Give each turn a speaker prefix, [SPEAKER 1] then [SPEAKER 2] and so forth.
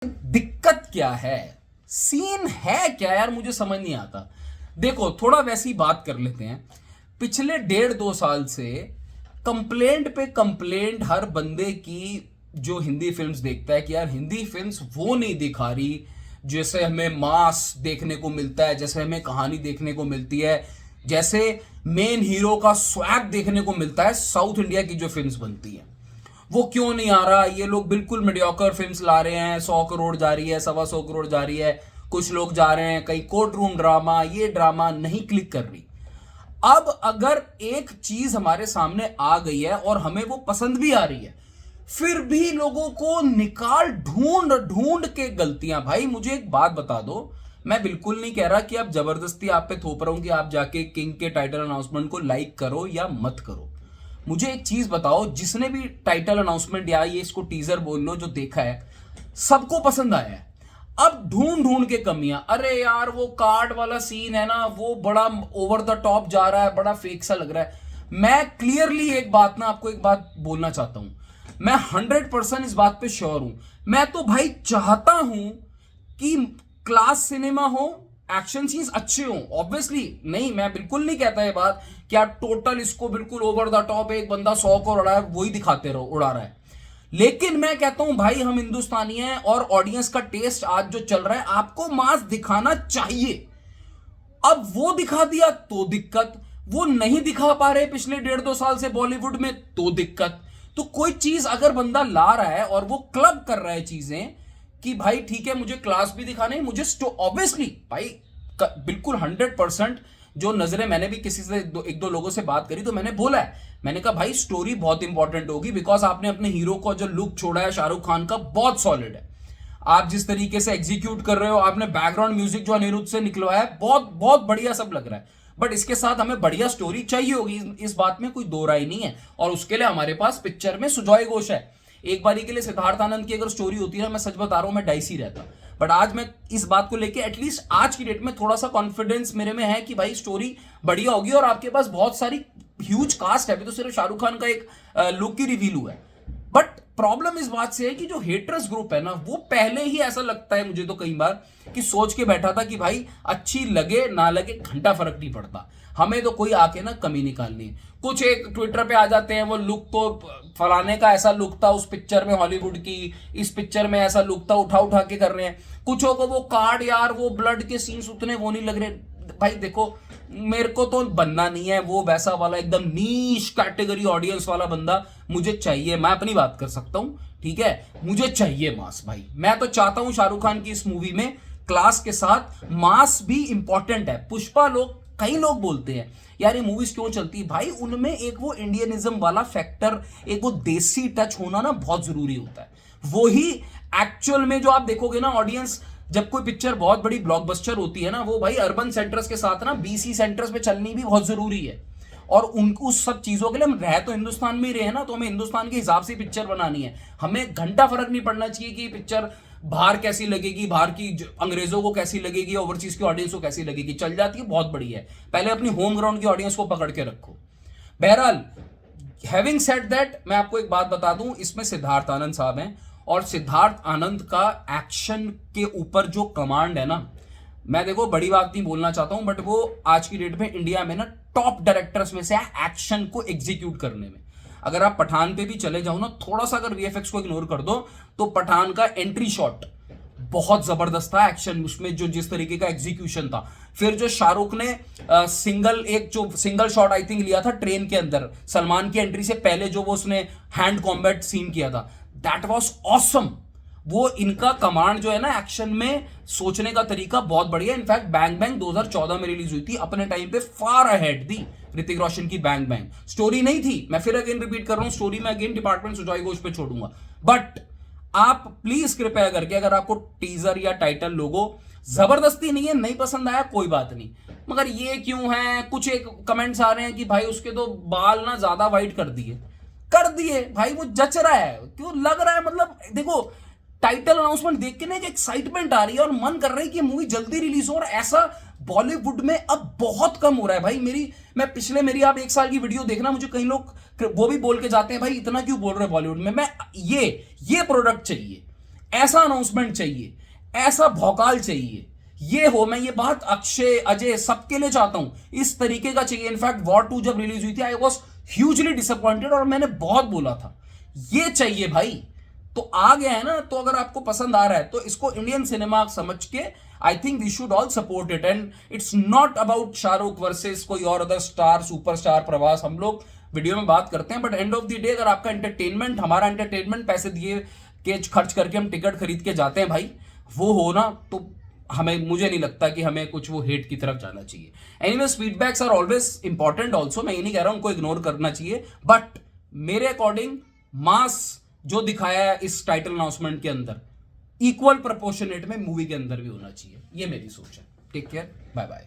[SPEAKER 1] दिक्कत क्या है, सीन है क्या यार, मुझे समझ नहीं आता। देखो थोड़ा वैसी बात कर लेते हैं। पिछले 1.5-2 साल से कंप्लेंट पे कंप्लेंट हर बंदे की जो हिंदी फिल्म्स देखता है कि यार हिंदी फिल्म्स वो नहीं दिखा रही जैसे हमें मास देखने को मिलता है, जैसे हमें कहानी देखने को मिलती है, जैसे मेन हीरो का स्वैग देखने को मिलता है साउथ इंडिया की जो फिल्म्स बनती हैं। वो क्यों नहीं आ रहा? ये लोग बिल्कुल मीडियोकर फिल्म्स ला रहे हैं, 100 करोड़ जा रही है, 125 करोड़ जा रही है, कुछ लोग जा रहे हैं कहीं कोर्ट रूम ड्रामा, ये ड्रामा नहीं क्लिक कर रही। अब अगर एक चीज हमारे सामने आ गई है और हमें वो पसंद भी आ रही है, फिर भी लोगों को निकाल ढूंढ ढूंढ के गलतियां। भाई मुझे एक बात बता दो, मैं बिल्कुल नहीं कह रहा कि आप जबरदस्ती आप पे थोप रहा हूं कि आप जाके किंग के टाइटल अनाउंसमेंट को लाइक करो या मत करो। मुझे एक चीज बताओ, जिसने भी टाइटल अनाउंसमेंट या ये इसको टीजर बोल लो जो देखा है, सबको पसंद आया है। अब ढूंढ ढूंढ के कमियां, अरे यार वो कार्ड वाला सीन है ना, वो बड़ा ओवर द टॉप जा रहा है, बड़ा फेक सा लग रहा है। मैं क्लियरली एक बात ना आपको एक बात बोलना चाहता हूं, मैं 100% इस बात पे श्योर हूं। मैं तो भाई चाहता हूं कि क्लास सिनेमा हो, एक्शन सीन्स अच्छे हो, ऑब्वियसली नहीं, मैं बिल्कुल नहीं कहता ये बात कि आप टोटल इसको बिल्कुल ओवर द टॉप एक बंदा 100 करोड़ उड़ा है वही दिखाते रहो, उड़ा रहा है। लेकिन मैं कहता हूं भाई हम हिंदुस्तानी हैं और ऑडियंस का टेस्ट आज जो चल रहा है, आपको मास दिखाना चाहिए। अब वो दिखा दिया तो दिक्कत, वो नहीं दिखा पा रहे पिछले 1.5-2 साल से बॉलीवुड में तो दिक्कत। तो कोई चीज अगर बंदा ला रहा है और वो क्लब कर रहा है चीजें कि भाई ठीक है मुझे क्लास भी दिखाना है, मुझे ऑब्वियसली भाई बिल्कुल 100% जो नजरें, मैंने भी किसी से एक दो लोगों से बात करी तो मैंने बोला है, मैंने कहा भाई स्टोरी बहुत इंपॉर्टेंट होगी, बिकॉज आपने अपने हीरो को जो लुक छोड़ा है शाहरुख खान का बहुत सॉलिड है। आप जिस तरीके से एग्जीक्यूट कर रहे हो, आपने बैकग्राउंड म्यूजिक जो अनिरुद्ध से निकलवाया है, बहुत बहुत बढ़िया सब लग रहा है। बट इसके साथ हमें बढ़िया स्टोरी चाहिए होगी, इस बात में कोई दो राय नहीं है। और उसके लिए हमारे पास पिक्चर में सुजॉय घोष है। एक बारी के लिए सिद्धार्थ आनंद की अगर स्टोरी होती है, मैं सच बता रहा हूं, मैं डाइसी रहता। बट आज मैं इस बात को लेके एटलीस्ट आज की डेट में थोड़ा सा कॉन्फिडेंस मेरे में है कि भाई स्टोरी बढ़िया होगी। और आपके पास बहुत सारी ह्यूज कास्ट है, अभी तो सिर्फ शाहरुख खान का एक लुक ही रिवील हुआ है। बट प्रॉब्लम इस बात से है कि जो हेटर्स ग्रुप है ना, वो पहले ही ऐसा लगता है मुझे तो कई बार कि सोच के बैठा था कि भाई अच्छी लगे ना लगे घंटा फर्क नहीं पड़ता, हमें तो कोई आके ना कमी निकालनी है। कुछ एक ट्विटर पे आ जाते हैं, वो लुक तो फलाने का ऐसा लुक था उस पिक्चर में हॉलीवुड की, इस पिक्चर में ऐसा लुक था, उठा उठा के कर रहे हैं। कुछों को वो कार्ड यार वो ब्लड के सीन्स उतने वो नहीं लग रहे। भाई देखो मेरे को तो बनना नहीं है वो वैसा वाला एकदम नीश कैटेगरी ऑडियंस वाला बंदा, मुझे चाहिए, मैं अपनी बात कर सकता हूं, ठीक है, मुझे चाहिए मास। भाई मैं तो चाहता हूं शाहरुख खान की इस मूवी में क्लास के साथ मास भी इंपॉर्टेंट है। पुष्पा लोग, कई लोग बोलते हैं यार ये मूवीज क्यों चलती, भाई उनमें एक वो इंडियनिज्म वाला फैक्टर, एक वो देसी टच होना ना बहुत जरूरी होता है। वो ही एक्चुअल में जो आप देखोगे ना ऑडियंस, जब कोई पिक्चर बहुत बड़ी ब्लॉकबस्टर होती है ना, वो भाई अर्बन सेंटर्स के साथ ना बीसी सेंटर्स में चलनी भी बहुत जरूरी है। और उनको उस सब चीजों के लिए हम रह तो हिंदुस्तान में ही रहे ना, तो हमें हिंदुस्तान के हिसाब से पिक्चर बनानी है। हमें घंटा फर्क नहीं पड़ना चाहिए कि पिक्चर बाहर कैसी लगेगी, बाहर की अंग्रेजों को कैसी लगेगी, ओवरसीज की ऑडियंस को कैसी लगेगी, चल जाती है, बहुत बड़ी है। पहले अपनी होम ग्राउंड की ऑडियंस को पकड़ के रखो। बहरहाल हैविंग सेड दैट, मैं आपको एक बात बता दूं, इसमें सिद्धार्थ आनंद साहब हैं और सिद्धार्थ आनंद का एक्शन के ऊपर जो कमांड है ना, मैं देखो बड़ी बात नहीं बोलना चाहता हूं, बट वो आज की डेट में इंडिया में ना टॉप डायरेक्टर्स में से है एक्शन को एग्जीक्यूट करने में। अगर आप पठान पे भी चले जाओ ना, थोड़ा सा अगर वीएफएक्स को इग्नोर कर दो, तो पठान का एंट्री शॉट बहुत जबरदस्त था, एक्शन उसमें जो जिस तरीके का एग्जीक्यूशन था। फिर जो शाहरुख ने सिंगल शॉट आई थिंक लिया था ट्रेन के अंदर सलमान की एंट्री से पहले, जो वो उसने हैंड कॉम्बैट सीन किया था, दैट वाज ऑसम। वो इनका कमांड जो है ना एक्शन में, सोचने का तरीका बहुत बढ़िया। इनफैक्ट बैंग बैंग 2014 में रिलीज हुई थी, अपने टाइम पे फार अहेड थी ऋतिक रोशन की बैंग बैंग। स्टोरी नहीं थी, मैं फिर अगेन रिपीट कर रहा हूं, स्टोरी में अगेन डिपार्टमेंट सुजॉय घोष पे छोड़ूंगा। बट आप प्लीज कृपया करके, अगर आपको टीजर या टाइटल लोगो जबरदस्ती नहीं है, नहीं पसंद आया कोई बात नहीं, मगर ये क्यों है, कुछ एक कमेंट्स आ रहे हैं कि भाई उसके तो बाल ना ज्यादा वाइट कर दिए भाई, वो जच रहा है क्यों लग रहा है, मतलब देखो टाइटल अनाउंसमेंट देख के ना एक एक्साइटमेंट आ रही है और मन कर रहा है कि मूवी जल्दी रिलीज हो, और ऐसा बॉलीवुड में अब बहुत कम हो रहा है भाई। मेरी आप 1 साल की वीडियो देखना, मुझे कई लोग वो भी बोल के जाते हैं भाई इतना क्यों बोल रहे हैं बॉलीवुड में, मैं ये प्रोडक्ट चाहिए। ऐसा अनाउंसमेंट चाहिए, ऐसा भौकाल चाहिए, ये हो। मैं ये बात अक्षय, अजय सबके लिए चाहता हूं, इस तरीके का चाहिए। इनफैक्ट वॉर 2 जब रिलीज हुई थी, आई वॉज ह्यूजली डिसअपॉइंटेड और मैंने बहुत बोला था ये चाहिए भाई। तो आ गया है ना, तो अगर आपको पसंद आ रहा है तो इसको इंडियन सिनेमा समझ के I think we should all support it. And it's not about Shahrukh versus कोई और अदर स्टार, सुपरस्टार, प्रभास। हम लोग वीडियो में बात करते हैं, but end of the day अगर आपका एंटरटेनमेंट, हमारा एंटरटेनमेंट, पैसे दिए के खर्च करके हम टिकट खरीद के जाते हैं भाई, वो हो ना, तो हमें, मुझे नहीं लगता कि हमें कुछ वो हेट की तरफ जाना चाहिए। Anyways, feedbacks are always important also, मैं ये नहीं कह रहा हूं उनको इग्नोर करना चाहिए, बट मेरे अकॉर्डिंग मास जो दिखाया है इस टाइटल अनाउंसमेंट के अंदर, इक्वल प्रोपोर्शनेट में मूवी के अंदर भी होना चाहिए। ये मेरी सोच है। Take care, bye bye.